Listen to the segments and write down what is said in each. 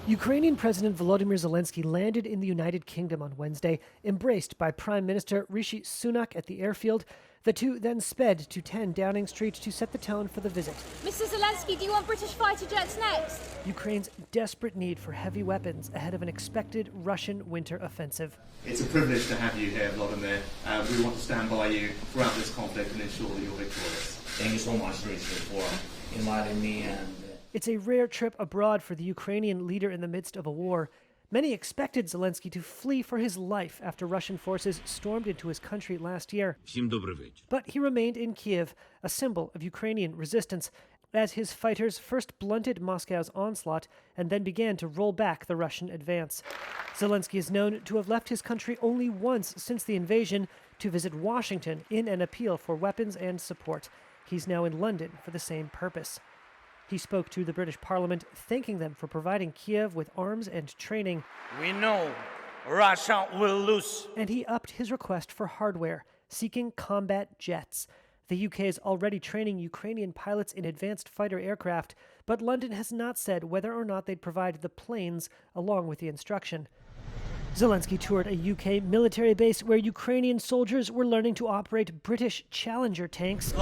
Ukrainian President Volodymyr Zelensky landed in the United Kingdom on Wednesday, embraced by Prime Minister Rishi Sunak at the airfield. The two then sped to 10 Downing Street to set the tone for the visit. Mr. Zelensky, do you want British fighter jets next? Ukraine's desperate need for heavy weapons ahead of an expected Russian winter offensive. It's a privilege to have you here, Vladimir. We want to stand by you throughout this conflict and ensure that you're victorious. Thank you so much, Richard, for inviting me. It's a rare trip abroad for the Ukrainian leader in the midst of a war. Many expected Zelensky to flee for his life after Russian forces stormed into his country last year. But he remained in Kiev, a symbol of Ukrainian resistance, as his fighters first blunted Moscow's onslaught and then began to roll back the Russian advance. Zelensky is known to have left his country only once since the invasion to visit Washington in an appeal for weapons and support. He's now in London for the same purpose. He spoke to the British Parliament, thanking them for providing Kiev with arms and training. We know Russia will lose. And he upped his request for hardware, seeking combat jets. The UK is already training Ukrainian pilots in advanced fighter aircraft, but London has not said whether or not they'd provide the planes along with the instruction. Zelensky toured a UK military base where Ukrainian soldiers were learning to operate British Challenger tanks.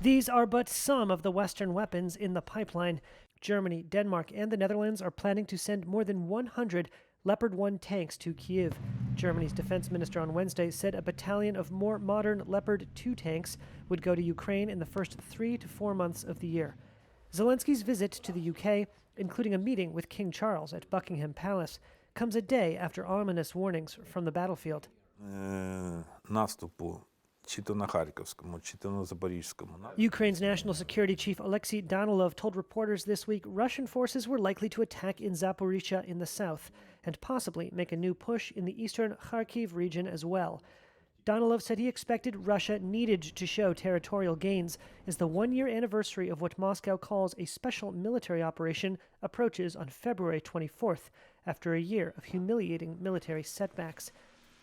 These are but some of the Western weapons in the pipeline. Germany, Denmark, and the Netherlands are planning to send more than 100 Leopard 1 tanks to Kyiv. Germany's defense minister on Wednesday said a battalion of more modern Leopard 2 tanks would go to Ukraine in the first 3 to 4 months of the year. Zelensky's visit to the UK, including a meeting with King Charles at Buckingham Palace, comes a day after ominous warnings from the battlefield. Ukraine's national security chief Alexei Danilov told reporters this week Russian forces were likely to attack in Zaporizhia in the south and possibly make a new push in the eastern Kharkiv region as well. Danilov said he expected Russia needed to show territorial gains as the one-year anniversary of what Moscow calls a special military operation approaches on February 24th, after a year of humiliating military setbacks.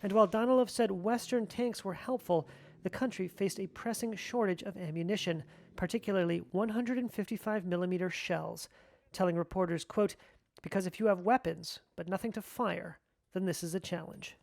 And while Danilov said Western tanks were helpful, the country faced a pressing shortage of ammunition, particularly 155mm shells, telling reporters, quote, "Because if you have weapons but nothing to fire, then this is a challenge."